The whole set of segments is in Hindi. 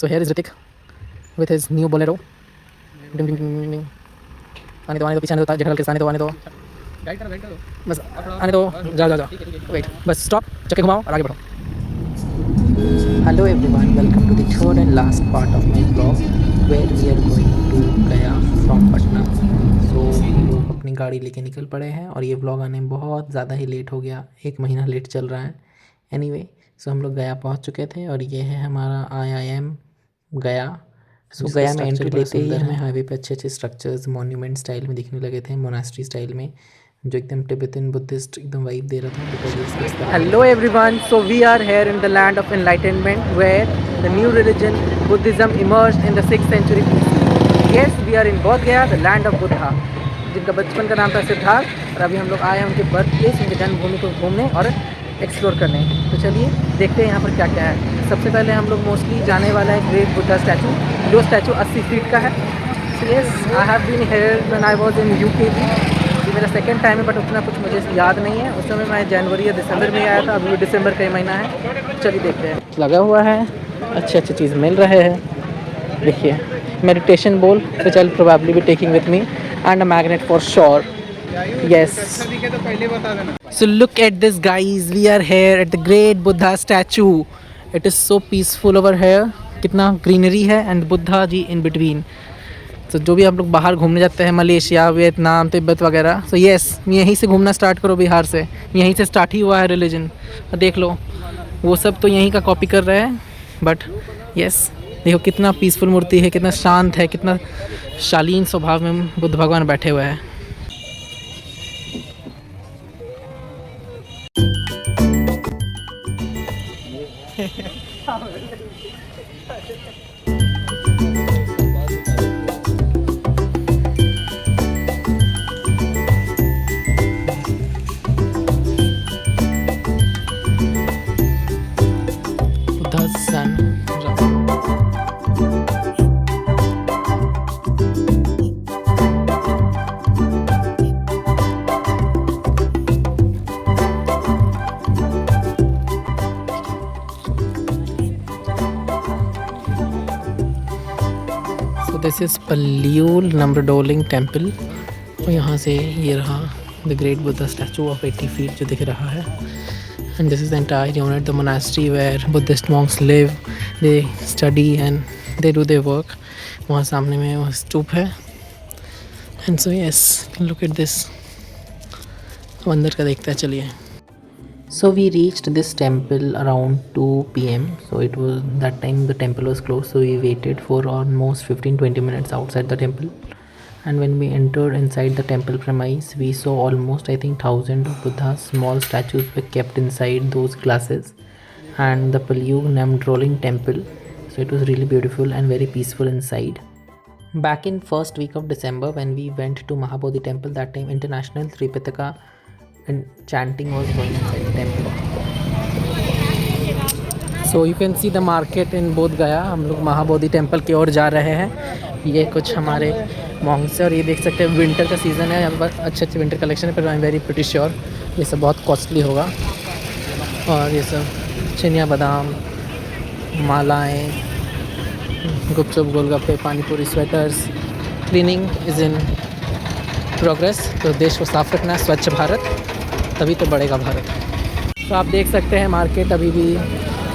So here is Ritik with his new Bolero. Ding, ding, ding, ding, ding. आने दो पीछे आने दो जेठालाल के आने दो बस आने दो जाओ वेट बस स्टॉप चक्के घुमाओ और आगे बढ़ो. Hello everyone, welcome to the third and last part of my vlog where we are going to Gaya from Patna. So हम लोग अपनी गाड़ी लेके निकल पड़े हैं और ये व्लॉग आने में बहुत ज़्यादा ही लेट हो गया, 1 महीना लेट चल रहा है. एनीवे सो हम लोग गया पहुंच चुके थे और ये है हमारा IIM गया. सो गया में एंट्री लेते ही हमें हाईवे पे अच्छे अच्छे स्ट्रक्चर्स मॉन्यूमेंट स्टाइल में दिखने लगे थे, मोनास्ट्री स्टाइल में, जो एकदम टिबेटन बुद्धिस्ट एकदम वाइब दे रहा था. Hello everyone, so we are here in the land of enlightenment where the new religion Buddhism emerged in the 6th century BC. Yes, we are in Bodh Gaya, the land of Buddha, जिनका बचपन का नाम था सिद्धार्थ, और अभी हम लोग आए हैं उनके बर्थ प्लेस, उनके जन्मभूमि को घूमने और एक्सप्लोर करने. तो चलिए देखते हैं यहाँ पर क्या क्या है. सबसे पहले हम लोग मोस्टली जाने वाला है ग्रेट बुद्धा स्टैचू, जो स्टैचू 80 फीट का है. So yes, I have been here when I was in UKG. ये मेरा सेकंड टाइम है, बट उतना कुछ मुझे याद नहीं है. उस समय मैं जनवरी या दिसंबर में आया था, अभी दिसंबर का ही महीना है. चलिए देखते हैं. लगा हुआ है, अच्छे अच्छे चीज़ मिल रहे हैं. देखिए, मेडिटेशन बोल which I'll probably be taking with me and a magnet for sure. Yes. So look at this guys, we are here at the great Buddha statue. It is so peaceful over here. कितना ग्रीनरी है and Buddha ji in between. तो जो भी आप लोग बाहर घूमने जाते हैं, मलेशिया, वियतनाम, तिब्बत वगैरह, सो यस, यहीं से घूमना स्टार्ट करो. बिहार से यहीं से स्टार्ट ही हुआ है रिलीजन. देख लो, वो सब तो यहीं का कॉपी कर रहे हैं, बट यस, देखो कितना पीसफुल मूर्ति है, कितना शांत है, कितना शालीन स्वभाव में बुद्ध भगवान बैठे हुए हैं. दिस इज़ पल्लियूल नम्बरडोलिंग टेम्पल. और यहाँ से ये रहा the great Buddha statue of 80 feet जो दिख रहा है. And this is the entire unit, the monastery where Buddhist monks live, they study and they do their work. वहाँ सामने में वो स्तूप है. And so yes, look at this. अंदर का देखते हैं, चलिए. So we reached this temple around 2 PM. So it was that time the temple was closed. So we waited for almost 15-20 minutes outside the temple. And when we entered inside the temple premise, we saw almost, I think, thousands of Buddha's small statues were kept inside those glasses. And the Palyug Namdroling temple. So it was really beautiful and very peaceful inside. Back in first week of December, when we went to Mahabodhi temple, that time international Tripitaka and chanting was going inside the temple. So you can see the market in Bodh Gaya. हम लोग महाबोधि टेम्पल की ओर जा रहे हैं. ये कुछ हमारे मॉन्क्स है और ये देख सकते हैं विंटर का सीज़न है, यहाँ पर अच्छे अच्छे विंटर कलेक्शन है, पर I am very pretty sure ये सब बहुत कॉस्टली होगा. और ये सब चिनिया बादाम, मालाएँ, gupchup, golgappe, panipuri, sweaters. Cleaning is in progress. तो देश को साफ रखना है, स्वच्छ भारत, तभी तो बढ़ेगा भारत. तो आप देख सकते हैं मार्केट अभी भी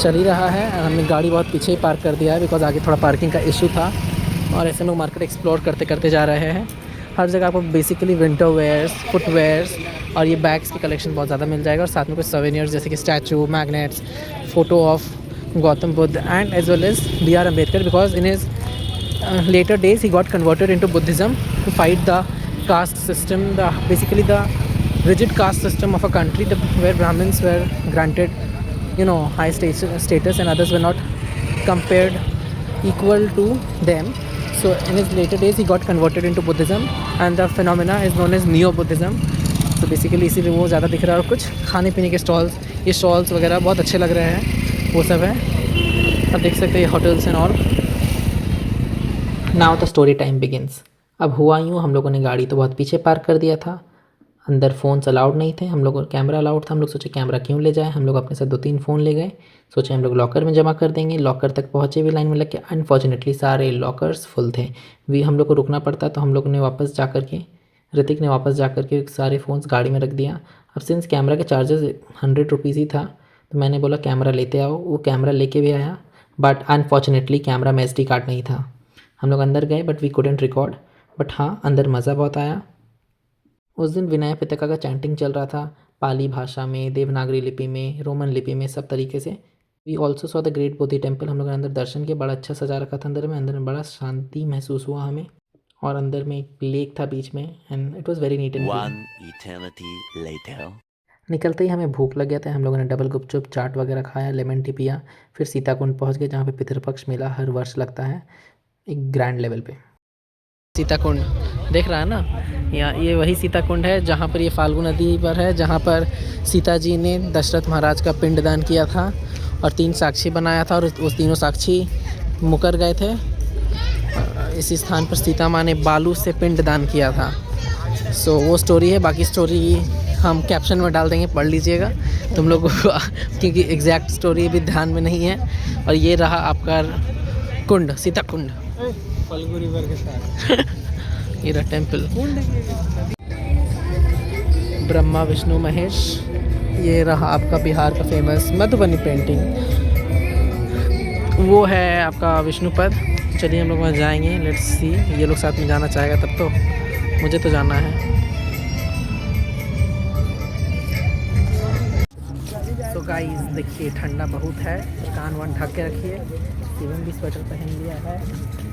चल ही रहा है. हमने गाड़ी बहुत पीछे ही पार्क कर दिया है बिकॉज आगे थोड़ा पार्किंग का इशू था. और ऐसे लोग मार्केट एक्सप्लोर करते करते जा रहे हैं. हर जगह आपको बेसिकली विंटर वेयर्स, फुटवेयर्स और ये बैग्स की कलेक्शन बहुत ज़्यादा मिल जाएगा. और साथ में कुछ सोवेनियर्स जैसे कि statue, magnets, photo of Gautam Buddha and as well as BR Ambedkar, because in his later days he got converted into Buddhism to fight the caste system, basically the rigid caste system of a country where Brahmins were granted, high status and others were not compared equal to them. So in his later days he got converted into Buddhism and the phenomena is known as Neo-Buddhism. So basically इसीलिए वो ज़्यादा दिख रहा है. और कुछ खाने पीने के स्टॉल्स, ये स्टॉल्स वगैरह बहुत अच्छे लग रहे हैं, वो सब है. आप देख सकते हैं hotels and all. Now the story time begins. अब हुआ यूँ, हम लोगों ने गाड़ी तो बहुत पीछे पार्क कर दिया था अंदर फ़ोन्स अलाउड नहीं थे, हम लोग को कैमरा अलाउड था। हम लोग सोचे कैमरा क्यों ले जाए, हम लोग अपने साथ 2-3 फ़ोन ले गए। सोचे हम लोग लॉकर में जमा कर देंगे। लॉकर तक पहुँचे भी लाइन में लग के, अनफॉर्चुनेटली सारे लॉकर्स फुल थे। हम लोग को रुकना पड़ता, तो हम लोग ने वापस जा कर के, ऋतिक ने वापस जा कर के सारे फ़ोन्स गाड़ी में रख दिया। अब सिंस कैमरा का चार्जेस 100 रुपीज़ ही था, तो मैंने बोला कैमरा लेते आओ। वो कैमरा लेके भी आया, बट अनफॉर्चुनेटली कैमरा में SD कार्ड नहीं था। हम लोग अंदर गए but we couldn't record. But हाँ, अंदर मज़ा बहुत आया। उस दिन विनय पिटका का चैंटिंग चल रहा था, पाली भाषा में, देवनागरी लिपि में, रोमन लिपि में, सब तरीके से। We also saw the great Bodhi temple. हम लोग ने अंदर दर्शन किया, बड़ा अच्छा सजा रखा था अंदर में बड़ा शांति महसूस हुआ हमें। और अंदर में एक लेक था बीच में, and it was very neat and clean. निकलते ही हमें भूख लग गया था। हम लोगों ने डबल गुपचुप, चाट वगैरह खाया, लेमन टी पिया। फिर सीताकुंड पहुंच गए, जहाँ पे पितृपक्ष मेला हर वर्ष लगता है एक ग्रैंड लेवल पे। सीताकुंड देख रहा है ना, ये वही सीताकुंड है जहाँ पर ये फाल्गु नदी पर है, जहाँ पर सीता जी ने दशरथ महाराज का पिंडदान किया था और 3 साक्षी बनाया था, और उस तीनों साक्षी मुकर गए थे। इसी स्थान पर सीता माँ ने बालू से पिंडदान किया था। सो वो स्टोरी है, बाकी स्टोरी हम कैप्शन में डाल देंगे, पढ़ लीजिएगा तुम लोगों को, क्योंकि एग्जैक्ट स्टोरी भी ध्यान में नहीं है। और ये रहा आपका कुंड, सीता कुंड, फल्गु रिवर के साथ। ये रहा टेम्पल, ब्रह्मा विष्णु महेश। ये रहा आपका बिहार का फेमस मधुबनी पेंटिंग, वो है आपका विष्णुपद। चलिए हम लोग वहाँ जाएंगे, लेट्स सी। ये लोग साथ में जाना चाहेगा तब तो, मुझे तो जाना है। तो गाइस देखिए, ठंडा बहुत है, कान वान ढक के रखिए। शिवम भी स्वेटर पहन लिया है,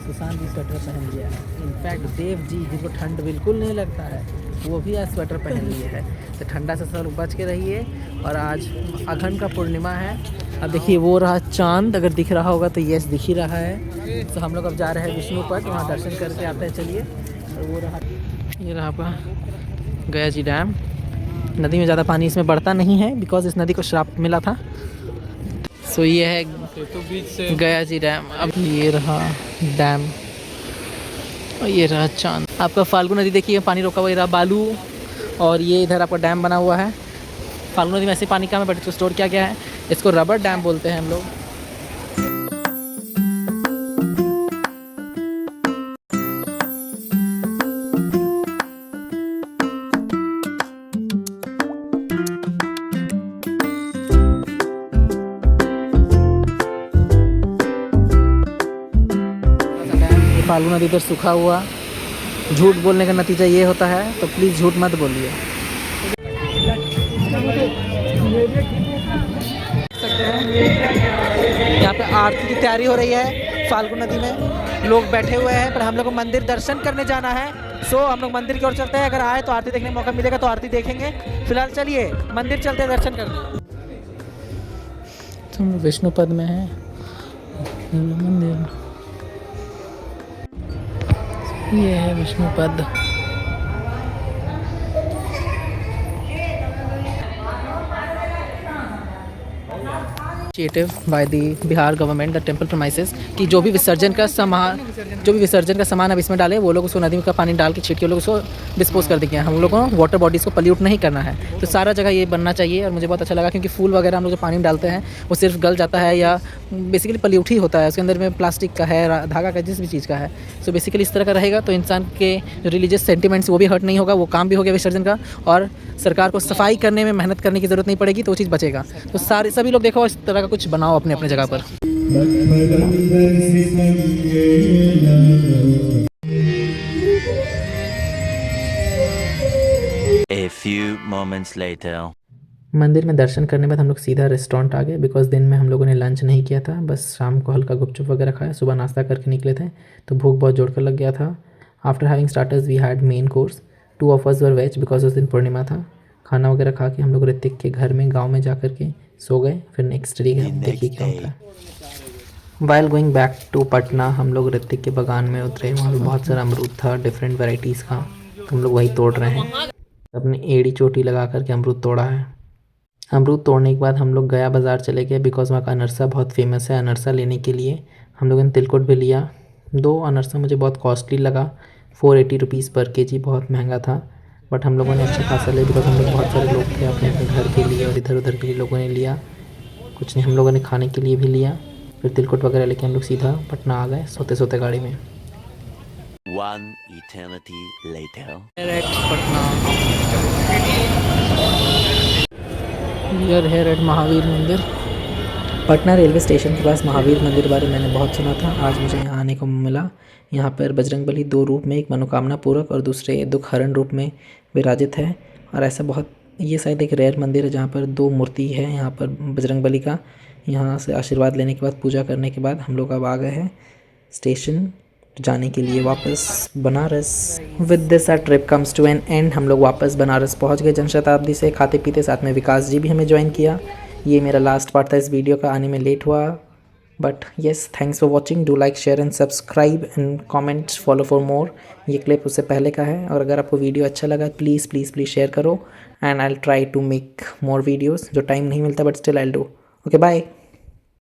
सुशांत भी स्वेटर पहन लिया है। इनफैक्ट देव जी, जिनको ठंड बिल्कुल नहीं लगता है, वो भी आज स्वेटर पहन लिए है। तो ठंडा से सब बच के रहिए। और आज अघन का पूर्णिमा है। अब देखिए वो रहा चांद, अगर दिख रहा होगा तो यस दिख ही रहा है। तो हम लोग अब जा रहे हैं विष्णुपद, वहाँ दर्शन करके आते हैं। चलिए। और वो रहा, ये रहा आपका गया जी डैम। नदी में ज़्यादा पानी इसमें बढ़ता नहीं है, बिकॉज इस नदी को श्राप मिला था। सो ये है गया जी डैम। अब ये रहा डैम और ये रहा चांद। आपका फाल्गु नदी देखिए, पानी रोका हुआ, ये रहा बालू। और ये इधर आपका डैम बना हुआ है। फाल्गु नदी में ऐसे पानी कम है, बट इसको स्टोर किया गया है। इसको रबर डैम बोलते हैं हम लोग। फाल्गु नदी इधर सूखा हुआ। झूठ बोलने का नतीजा ये होता है, तो प्लीज़ झूठ मत बोलिए। यहाँ पे आरती की तैयारी हो रही है फाल्गु नदी में। लोग बैठे हुए हैं, पर हम लोग को मंदिर दर्शन करने जाना है। सो हम लोग मंदिर की ओर चलते हैं। अगर आए तो आरती देखने का मौका मिलेगा तो आरती देखेंगे। फिलहाल चलिए मंदिर चलते हैं दर्शन करने। तुम विष्णुपद में है मंदिर, ये है Vishnupad. Initiative by the Bihar government, the temple premises, कि जो भी विसर्जन का सामान अब इसमें डाले, वो लोग उसको नदी का पानी डाल के छीट के लोग उसको डिस्पोज कर देंगे। हम लोगों को वाटर बॉडीज़ को पल्यूट नहीं करना है, तो सारा जगह ये बनना चाहिए। और मुझे बहुत अच्छा लगा, क्योंकि फूल वगैरह हम लोग जो पानी में डालते हैं वो सिर्फ गल जाता है, या बेसिकली पल्यूट ही होता है। उसके अंदर में प्लास्टिक का है, धागा का, जिस भी चीज़ का है। सो बेसिकली इस तरह का रहेगा, तो इंसान के जो रिलीजियस सेंटिमेंट्स वो भी हर्ट नहीं होगा। वो काम भी हो गया विसर्जन का, और सरकार को सफाई करने में मेहनत करने की ज़रूरत नहीं पड़ेगी, तो वो चीज़ बचेगा। तो सभी लोग देखो, इस तरह का कुछ बनाओ अपने अपने जगह पर। A few moments later. मंदिर में दर्शन करने के बाद हम लोग सीधा रेस्टोरेंट आ गए, बिकॉज दिन में हम लोगों ने लंच नहीं किया था, बस शाम को हल्का गुपचुप वगैरह खाया। सुबह नाश्ता करके निकले थे, तो भूख बहुत जोर कर लग गया था। After having starters we had main course. 2 of us were veg, because उस दिन पूर्णिमा था। खाना वगैरह खा के हम लोग ऋतिक के घर में, गाँव में जा कर के सो गए। फिर नेक्स्ट डे देखिए क्या होता है। While going back to Patna, हम लोग ऋतिक के बागान में उतरे। वहाँ पे बहुत सारा अमरूद था, डिफरेंट वेराइटीज़ का। हम लोग वही तोड़ रहे हैं। अपने एड़ी चोटी लगा करके अमरूद तोड़ा है। अमरूद तोड़ने के बाद हम लोग गया बाज़ार चले गए, बिकॉज वहाँ का अनरसा बहुत फेमस है। अनरसा लेने के लिए हम लोगों ने तिलकुट भी लिया। 2 अनरसा मुझे बहुत कॉस्टली लगा, 480 रुपीज़ पर kg, बहुत महंगा था। बट हम लोगों ने अच्छा खासा लिया बिकॉज हम लोग बहुत सारे लोग थे अपने अपने घर के लिए और इधर उधर के लिए लोगों ने लिया। कुछ नहीं, हम लोगों ने खाने के लिए भी लिया। फिर तिलकुट वगैरह लेके हम लोग सीधा पटना आ गए सोते सोते गाड़ी में। One eternity later. पटना है एट महावीर मंदिर। पटना रेलवे स्टेशन के पास महावीर मंदिर बारे मैंने बहुत सुना था, आज मुझे यहाँ आने को मिला। यहाँ पर बजरंगबली 2 रूप में, एक मनोकामना पूरक और दूसरे दुख हरण रूप में विराजित है। और ऐसा बहुत, ये शायद एक रेयर मंदिर है जहाँ पर 2 मूर्ति है यहाँ पर बजरंगबली का। यहाँ से आशीर्वाद लेने के बाद, पूजा करने के बाद हम लोग अब आ गए हैं स्टेशन जाने के लिए वापस Banaras. With this our trip comes to an end. हम लोग वापस बनारस पहुंच गए जनशताब्दी से खाते पीते, साथ में विकास जी भी हमें ज्वाइन किया। ये मेरा लास्ट पार्ट था इस वीडियो का, आने में लेट हुआ but yes, thanks for watching. Do like share and subscribe and comment, follow for more. ये क्लिप उससे पहले का है और अगर आपको वीडियो अच्छा लगा प्लीज़ प्लीज़ प्लीज़ शेयर करो and I will try to make more videos. जो टाइम नहीं मिलता but still I will do. Okay bye.